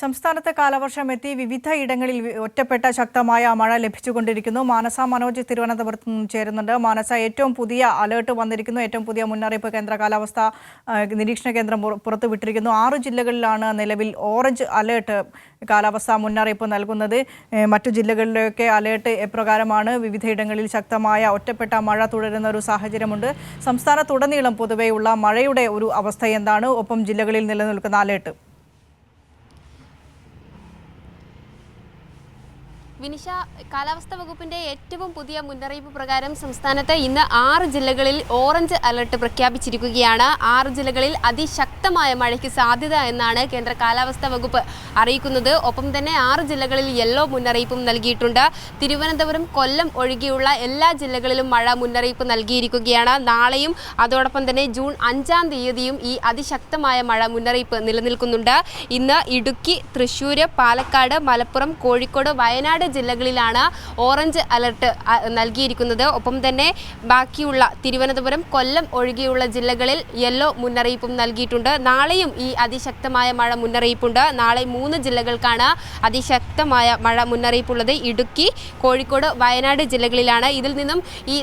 സംസ്ഥാനത്ത് കാലവർഷം എത്തി വിവിധ ഇടങ്ങളിൽ ഒറ്റപ്പെട്ട ശക്തമായ മഴ ലഭിച്ചുകൊണ്ടിരിക്കുന്നു. മാനസ മനോജ് തിരുവനന്തപുരത്ത് നിന്നും ചേരുന്നുണ്ട്. മാനസ, ഏറ്റവും പുതിയ അലേർട്ട് വന്നിരിക്കുന്നു. ഏറ്റവും പുതിയ മുന്നറിയിപ്പ് കേന്ദ്ര കാലാവസ്ഥാ നിരീക്ഷണ കേന്ദ്രം പുറത്തുവിട്ടിരിക്കുന്നു. 6 ജില്ലകളിലാണ് നിലവിൽ ഓറഞ്ച് അലേർട്ട് കാലാവസ്ഥാ മുന്നറിയിപ്പ് നൽകുന്നത്. മറ്റു ജില്ലകളിലൊക്കെ അലേർട്ട് എപ്രകാരമാണ്? വിവിധയിടങ്ങളിൽ ശക്തമായ ഒറ്റപ്പെട്ട മഴ തുടരുന്ന ഒരു സാഹചര്യമുണ്ട്. സംസ്ഥാനത്തുടനീളം പൊതുവെയുള്ള മഴയുടെ ഒരു അവസ്ഥ എന്താണ്? ഒപ്പം ജില്ലകളിൽ നിലനിൽക്കുന്ന അലേർട്ട്. വിനിഷ, കാലാവസ്ഥാ വകുപ്പിന്റെ ഏറ്റവും പുതിയ മുന്നറിയിപ്പ് പ്രകാരം സംസ്ഥാനത്ത് ഇന്ന് 6 ജില്ലകളിൽ ഓറഞ്ച് അലർട്ട് പ്രഖ്യാപിച്ചിരിക്കുകയാണ്. 6 ജില്ലകളിൽ അതിശക്തമായ മഴയ്ക്ക് സാധ്യത എന്നാണ് കേന്ദ്ര കാലാവസ്ഥാ വകുപ്പ് അറിയിക്കുന്നത്. ഒപ്പം തന്നെ 6 ജില്ലകളിൽ യെല്ലോ മുന്നറിയിപ്പും നൽകിയിട്ടുണ്ട്. തിരുവനന്തപുരം, കൊല്ലം ഒഴികെയുള്ള എല്ലാ ജില്ലകളിലും മഴ മുന്നറിയിപ്പ് നൽകിയിരിക്കുകയാണ്. നാളെയും അതോടൊപ്പം തന്നെ ജൂൺ 5-ാം തീയതിയും ഈ അതിശക്തമായ മഴ മുന്നറിയിപ്പ് നിലനിൽക്കുന്നുണ്ട്. ഇന്ന് ഇടുക്കി, തൃശ്ശൂർ, പാലക്കാട്, മലപ്പുറം, കോഴിക്കോട്, വയനാട് ജില്ലകളിലാണ് ഓറഞ്ച് അലർട്ട് നൽകിയിരിക്കുന്നത്. ഒപ്പം തന്നെ ബാക്കിയുള്ള തിരുവനന്തപുരം, കൊല്ലം ഒഴികെയുള്ള ജില്ലകളിൽ യെല്ലോ മുന്നറിയിപ്പും നൽകിയിട്ടുണ്ട്. നാളെയും ഈ അതിശക്തമായ മഴ മുന്നറിയിപ്പുണ്ട്. നാളെ 3 ജില്ലകൾക്കാണ് അതിശക്തമായ മഴ മുന്നറിയിപ്പുള്ളത്. ഇടുക്കി, കോഴിക്കോട്, വയനാട് ജില്ലകളിലാണ്. ഇതിൽ നിന്നും ഈ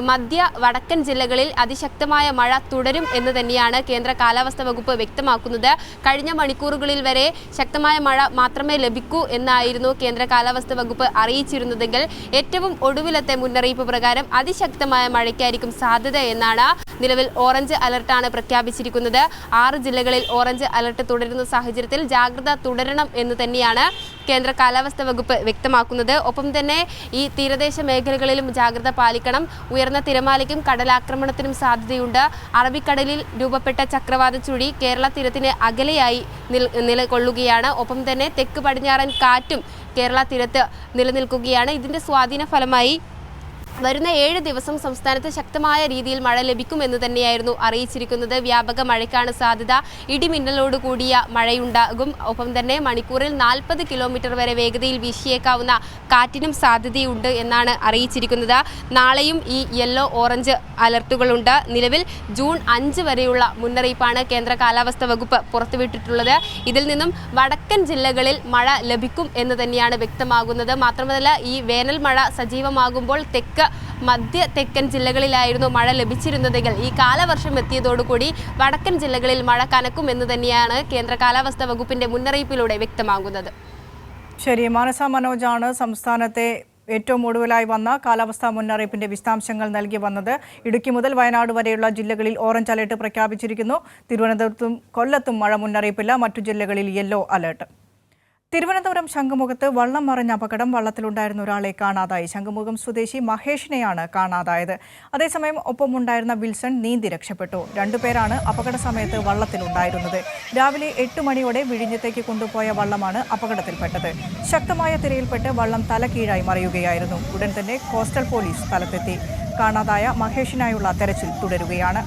മധ്യ വടക്കൻ ജില്ലകളിൽ അതിശക്തമായ മഴ തുടരും എന്ന് തന്നെയാണ് കേന്ദ്ര കാലാവസ്ഥാ വകുപ്പ് വ്യക്തമാക്കുന്നത്. കഴിഞ്ഞ മണിക്കൂറുകളിൽ വരെ ശക്തമായ മഴ മാത്രമേ ലഭിക്കൂ എന്നായിരുന്നു കേന്ദ്ര കാലാവസ്ഥാ വകുപ്പ് അറിയിച്ചിരുന്നതെങ്കിൽ ഏറ്റവും ഒടുവിലത്തെ മുന്നറിയിപ്പ് പ്രകാരം അതിശക്തമായ മഴയ്ക്കായിരിക്കും സാധ്യത എന്നാണ് നിലവിൽ ഓറഞ്ച് അലർട്ടാണ് പ്രഖ്യാപിച്ചിരിക്കുന്നത്. 6 ജില്ലകളിൽ ഓറഞ്ച് അലർട്ട് തുടരുന്ന സാഹചര്യത്തിൽ ജാഗ്രത തുടരണം എന്ന് തന്നെയാണ് കേന്ദ്ര കാലാവസ്ഥാ വകുപ്പ് വ്യക്തമാക്കുന്നത്. ഒപ്പം തന്നെ ഈ തീരദേശ മേഖലകളിലും ജാഗ്രത പാലിക്കണം. ഉയർന്ന തിരമാലയ്ക്കും കടലാക്രമണത്തിനും സാധ്യതയുണ്ട്. അറബിക്കടലിൽ രൂപപ്പെട്ട ചക്രവാത ചുഴി കേരള തീരത്തിന് അകലെയായി നിലകൊള്ളുകയാണ്. ഒപ്പം തന്നെ തെക്ക് പടിഞ്ഞാറൻ കാറ്റും കേരള തീരത്ത് നിലനിൽക്കുകയാണ്. ഇതിൻ്റെ സ്വാധീന ഫലമായി വരുന്ന 7 ദിവസം സംസ്ഥാനത്ത് ശക്തമായ രീതിയിൽ മഴ ലഭിക്കുമെന്ന് തന്നെയായിരുന്നു അറിയിച്ചിരിക്കുന്നത്. വ്യാപക മഴയ്ക്കാണ് സാധ്യത. ഇടിമിന്നലോട് കൂടിയ മഴയുണ്ടാകും. ഒപ്പം തന്നെ മണിക്കൂറിൽ 40 കിലോമീറ്റർ വരെ വേഗതയിൽ വീശിയേക്കാവുന്ന കാറ്റിനും സാധ്യതയുണ്ട് എന്നാണ് അറിയിച്ചിരിക്കുന്നത്. നാളെയും ഈ യെല്ലോ ഓറഞ്ച് അലർട്ടുകളുണ്ട്. നിലവിൽ ജൂൺ 5 വരെയുള്ള മുന്നറിയിപ്പാണ് കേന്ദ്ര കാലാവസ്ഥാ വകുപ്പ് പുറത്തുവിട്ടിട്ടുള്ളത്. ഇതിൽ നിന്നും വടക്കൻ ജില്ലകളിൽ മഴ ലഭിക്കും എന്ന് തന്നെയാണ് വ്യക്തമാകുന്നത്. മാത്രമല്ല, ഈ വേനൽ മഴ സജീവമാകുമ്പോൾ മധ്യ തെക്കൻ ജില്ലകളിലായിരുന്നു മഴ ലഭിച്ചിരുന്നതെങ്കിൽ ഈ കാലവർഷം എത്തിയതോടുകൂടി വടക്കൻ ജില്ലകളിൽ മഴ കനക്കുമെന്ന് തന്നെയാണ് കേന്ദ്ര കാലാവസ്ഥാ വകുപ്പിന്റെ മുന്നറിയിപ്പിലൂടെ വ്യക്തമാകുന്നത്. ശരി, മാനസ മനോജാണ് സംസ്ഥാനത്തെ ഏറ്റവും ഒടുവിലായി വന്ന കാലാവസ്ഥാ മുന്നറിയിപ്പിന്റെ വിശദാംശങ്ങൾ നൽകി വന്നത്. ഇടുക്കി മുതൽ വയനാട് വരെയുള്ള ജില്ലകളിൽ ഓറഞ്ച് അലർട്ട് പ്രഖ്യാപിച്ചിരിക്കുന്നു. തിരുവനന്തപുരത്തും കൊല്ലത്തും മഴ മുന്നറിയിപ്പില്ല. മറ്റു ജില്ലകളിൽ യെല്ലോ അലർട്ട്. തിരുവനന്തപുരം ശംഖുമുഖത്ത് വള്ളം മറിഞ്ഞ അപകടം. വള്ളത്തിലുണ്ടായിരുന്ന ഒരാളെ കാണാതായി. ശംഖുമുഖം സ്വദേശി മഹേഷിനെയാണ് കാണാതായത്. അതേസമയം ഒപ്പമുണ്ടായിരുന്ന വിൽസൺ നീന്തി രക്ഷപ്പെട്ടു. 2 പേരാണ് അപകട സമയത്ത് വള്ളത്തിലുണ്ടായിരുന്നത്. രാവിലെ 8 മണിയോടെ വിഴിഞ്ഞത്തേക്ക് കൊണ്ടുപോയ വള്ളമാണ് അപകടത്തിൽപ്പെട്ടത്. ശക്തമായ തിരയിൽപ്പെട്ട് വള്ളം തലകീഴായി മറിയുകയായിരുന്നു. ഉടൻ തന്നെ കോസ്റ്റൽ പോലീസ് സ്ഥലത്തെത്തി. കാണാതായ മഹേഷിനായുള്ള തെരച്ചിൽ തുടരുകയാണ്.